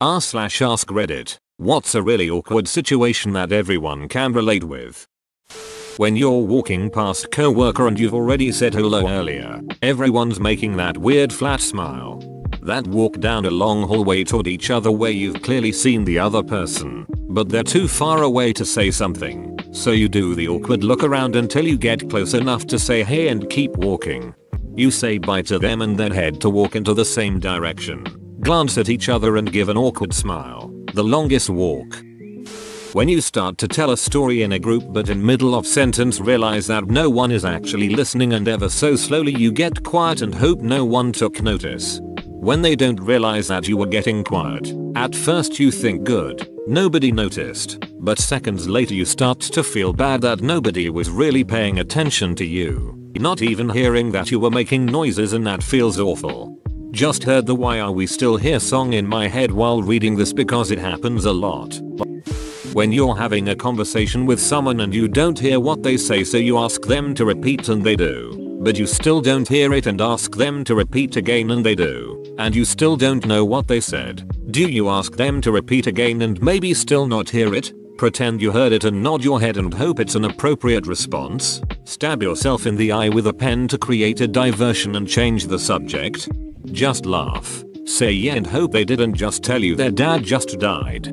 r/AskReddit. What's a really awkward situation that everyone can relate with? When you're walking past a coworker and you've already said hello earlier, everyone's making that weird flat smile. That walk down a long hallway toward each other where you've clearly seen the other person, but they're too far away to say something, so you do the awkward look around until you get close enough to say hey and keep walking. You say bye to them and then head to walk into the same direction, glance at each other and give an awkward smile. The longest walk. When you start to tell a story in a group but in middle of sentence realize that no one is actually listening and ever so slowly you get quiet and hope no one took notice. When they don't realize that you were getting quiet, at first you think good, nobody noticed, but seconds later you start to feel bad that nobody was really paying attention to you, not even hearing that you were making noises, and that feels awful. Just heard the Why Are We Still Here song in my head while reading this because it happens a lot. When you're having a conversation with someone and you don't hear what they say, so you ask them to repeat and they do, but you still don't hear it and ask them to repeat again and they do, and you still don't know what they said. Do you ask them to repeat again and maybe still not hear it? Pretend you heard it and nod your head and hope it's an appropriate response? Stab yourself in the eye with a pen to create a diversion and change the subject? Just laugh, say yeah and hope they didn't just tell you their dad just died.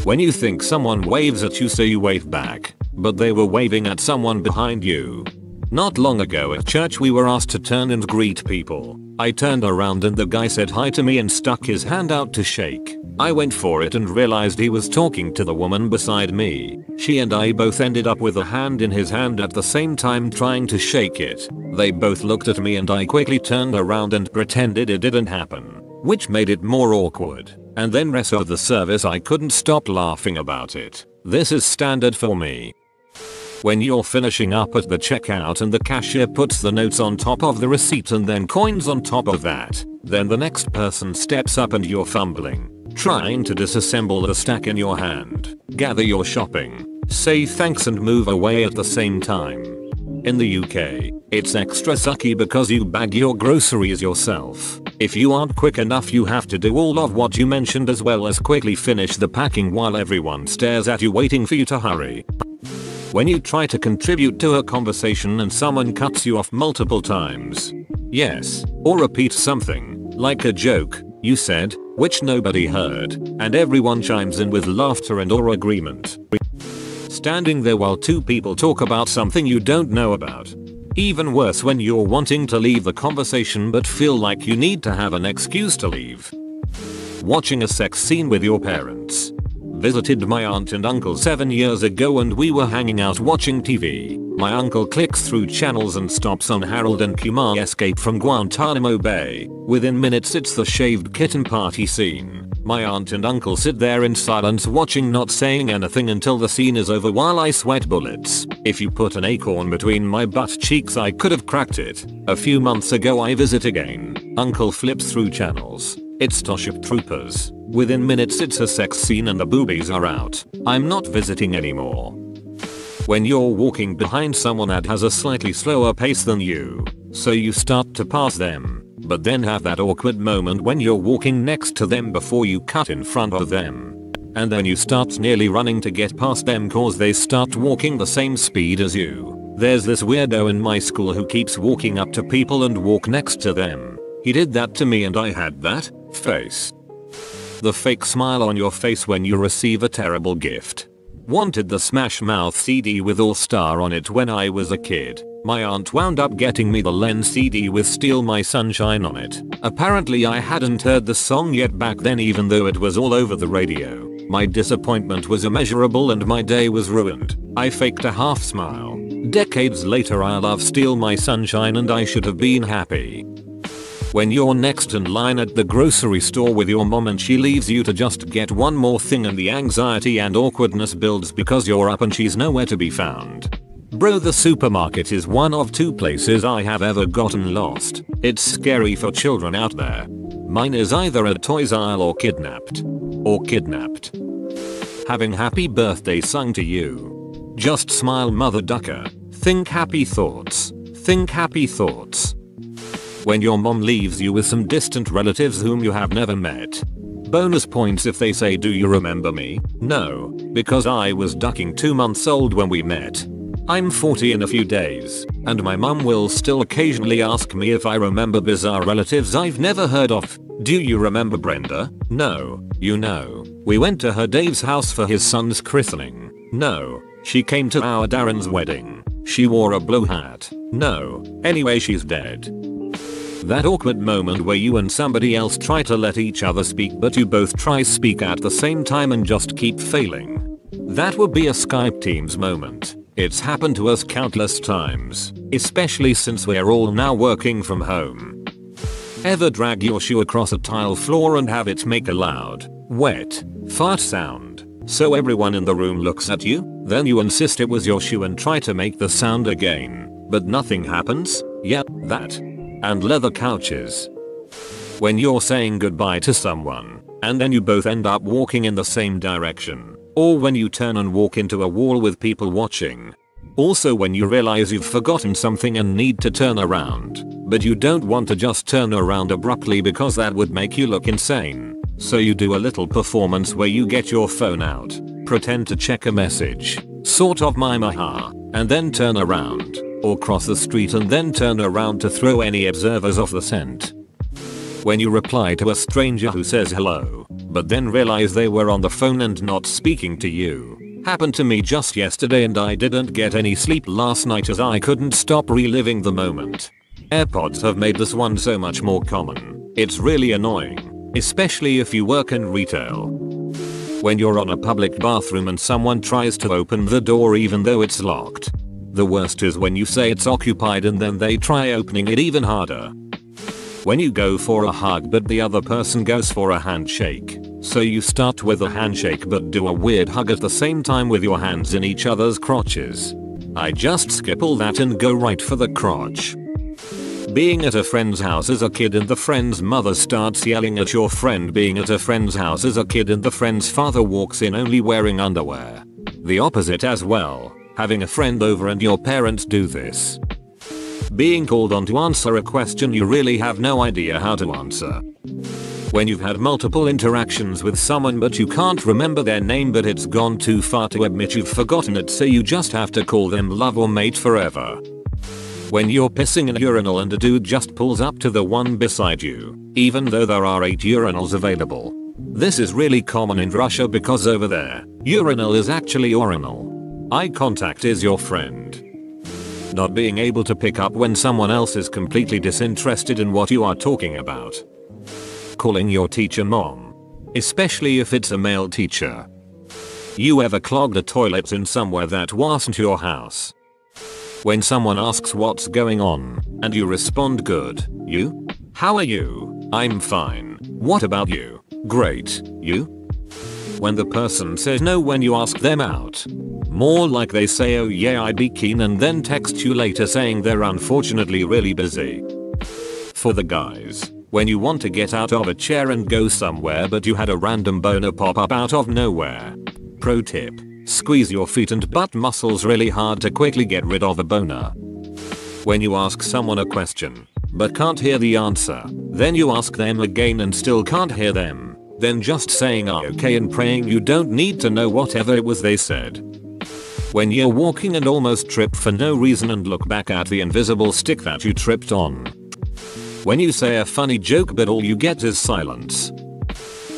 When you think someone waves at you, so you wave back, but they were waving at someone behind you. Not long ago at church we were asked to turn and greet people. I turned around and the guy said hi to me and stuck his hand out to shake. I went for it and realized he was talking to the woman beside me. She and I both ended up with a hand in his hand at the same time trying to shake it. They both looked at me and I quickly turned around and pretended it didn't happen, which made it more awkward. And then rest of the service I couldn't stop laughing about it. This is standard for me. When you're finishing up at the checkout and the cashier puts the notes on top of the receipt and then coins on top of that, then the next person steps up and you're fumbling, trying to disassemble the stack in your hand, gather your shopping, say thanks and move away at the same time. In the UK, it's extra sucky because you bag your groceries yourself. If you aren't quick enough you have to do all of what you mentioned as well as quickly finish the packing while everyone stares at you waiting for you to hurry. When you try to contribute to a conversation and someone cuts you off multiple times. Yes, or repeats something, like a joke you said, which nobody heard, and everyone chimes in with laughter and or agreement. Standing there while two people talk about something you don't know about. Even worse when you're wanting to leave the conversation but feel like you need to have an excuse to leave. Watching a sex scene with your parents. Visited my aunt and uncle 7 years ago and we were hanging out watching TV. My uncle clicks through channels and stops on Harold and Kumar Escape from Guantanamo Bay. Within minutes it's the shaved kitten party scene. My aunt and uncle sit there in silence watching, not saying anything until the scene is over while I sweat bullets. If you put an acorn between my butt cheeks I could have cracked it. A few months ago I visit again. Uncle flips through channels. It's Starship Troopers. Within minutes it's a sex scene and the boobies are out. I'm not visiting anymore. When you're walking behind someone that has a slightly slower pace than you, so you start to pass them, but then have that awkward moment when you're walking next to them before you cut in front of them. And then you start nearly running to get past them cause they start walking the same speed as you. There's this weirdo in my school who keeps walking up to people and walk next to them. He did that to me and I had that face. The fake smile on your face when you receive a terrible gift. Wanted the Smash Mouth CD with All Star on it when I was a kid. My aunt wound up getting me the Len CD with Steal My Sunshine on it. Apparently I hadn't heard the song yet back then even though it was all over the radio. My disappointment was immeasurable and my day was ruined. I faked a half smile. Decades later I love Steal My Sunshine and I should have been happy. When you're next in line at the grocery store with your mom and she leaves you to just get one more thing and the anxiety and awkwardness builds because you're up and she's nowhere to be found. Bro, the supermarket is one of two places I have ever gotten lost. It's scary for children out there. Mine is either a toys aisle or kidnapped. Having happy birthday sung to you. Just smile, mother ducker. Think happy thoughts. Think happy thoughts. When your mom leaves you with some distant relatives whom you have never met. Bonus points if they say do you remember me? No, because I was ducking 2 months old when we met. I'm 40 in a few days, and my mum will still occasionally ask me if I remember bizarre relatives I've never heard of. Do you remember Brenda? No. You know, we went to her Dave's house for his son's christening. No. She came to our Darren's wedding. She wore a blue hat. No. Anyway, she's dead. That awkward moment where you and somebody else try to let each other speak but you both try speak at the same time and just keep failing. That would be a Skype Teams moment. It's happened to us countless times, especially since we're all now working from home. Ever drag your shoe across a tile floor and have it make a loud, wet, fart sound, so everyone in the room looks at you? Then you insist it was your shoe and try to make the sound again, but nothing happens? Yeah, that. And leather couches. When you're saying goodbye to someone, and then you both end up walking in the same direction. Or when you turn and walk into a wall with people watching. Also when you realize you've forgotten something and need to turn around, but you don't want to just turn around abruptly because that would make you look insane. So you do a little performance where you get your phone out, pretend to check a message, sort of mime aha, and then turn around, or cross the street and then turn around to throw any observers off the scent. When you reply to a stranger who says hello, but then realize they were on the phone and not speaking to you. Happened to me just yesterday and I didn't get any sleep last night as I couldn't stop reliving the moment. AirPods have made this one so much more common. It's really annoying, especially if you work in retail. When you're on a public bathroom and someone tries to open the door even though it's locked. The worst is when you say it's occupied and then they try opening it even harder. When you go for a hug but the other person goes for a handshake. So you start with a handshake but do a weird hug at the same time with your hands in each other's crotches. I just skip all that and go right for the crotch. Being at a friend's house as a kid and the friend's mother starts yelling at your friend. Being at a friend's house as a kid and the friend's father walks in only wearing underwear. The opposite as well. Having a friend over and your parents do this. Being called on to answer a question you really have no idea how to answer. When you've had multiple interactions with someone but you can't remember their name but it's gone too far to admit you've forgotten it so you just have to call them love or mate forever. When you're pissing in a urinal and a dude just pulls up to the one beside you, even though there are 8 urinals available. This is really common in Russia because over there, urinal is actually orinal. Eye contact is your friend. Not being able to pick up when someone else is completely disinterested in what you are talking about. Calling your teacher mom. Especially if it's a male teacher. You ever clogged a toilet in somewhere that wasn't your house? When someone asks what's going on, and you respond good, you? How are you? I'm fine. What about you? Great. You? When the person says no when you ask them out. More like they say oh yeah I'd be keen and then text you later saying they're unfortunately really busy. For the guys, when you want to get out of a chair and go somewhere but you had a random boner pop up out of nowhere. Pro tip, squeeze your feet and butt muscles really hard to quickly get rid of a boner. When you ask someone a question, but can't hear the answer, then you ask them again and still can't hear them, then just saying okay and praying you don't need to know whatever it was they said. When you're walking and almost trip for no reason and look back at the invisible stick that you tripped on. When you say a funny joke but all you get is silence.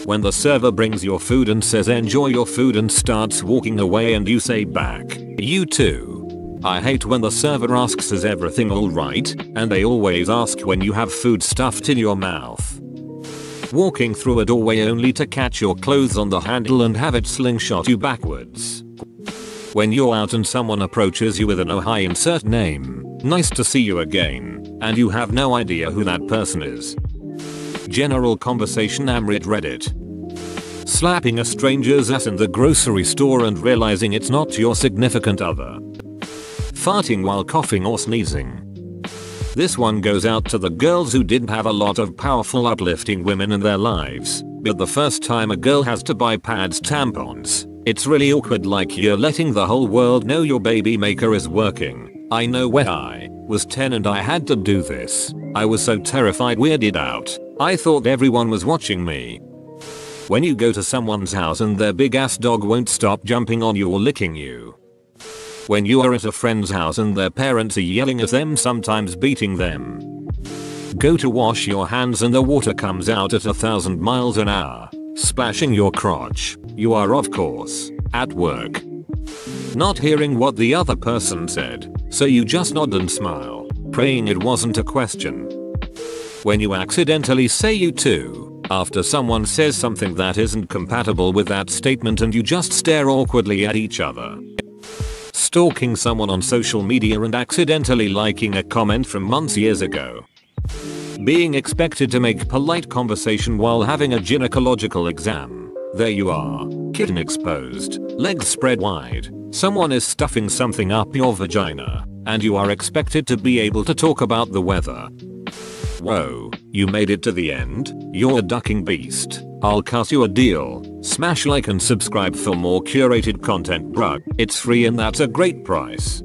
When the server brings your food and says enjoy your food and starts walking away and you say back, you too. I hate when the server asks is everything alright, and they always ask when you have food stuffed in your mouth. Walking through a doorway only to catch your clothes on the handle and have it slingshot you backwards. When you're out and someone approaches you with an oh hi insert name, nice to see you again, and you have no idea who that person is. General conversation AskReddit. Slapping a stranger's ass in the grocery store and realizing it's not your significant other. Farting while coughing or sneezing. This one goes out to the girls who didn't have a lot of powerful uplifting women in their lives, but the first time a girl has to buy pads tampons, it's really awkward like you're letting the whole world know your baby maker is working. I know when I was 10 and I had to do this. I was so terrified weirded out. I thought everyone was watching me. When you go to someone's house and their big ass dog won't stop jumping on you or licking you. When you are at a friend's house and their parents are yelling at them, sometimes beating them. Go to wash your hands and the water comes out at 1,000 miles an hour, splashing your crotch. You are of course at work. Not hearing what the other person said, so you just nod and smile, praying it wasn't a question. When you accidentally say you too, after someone says something that isn't compatible with that statement and you just stare awkwardly at each other. Stalking someone on social media and accidentally liking a comment from months years ago. Being expected to make polite conversation while having a gynecological exam. There you are, kitten exposed, legs spread wide. Someone is stuffing something up your vagina, and you are expected to be able to talk about the weather. Whoa, you made it to the end? You're a ducking beast. I'll cut you a deal. Smash like and subscribe for more curated content, bruh. It's free and that's a great price.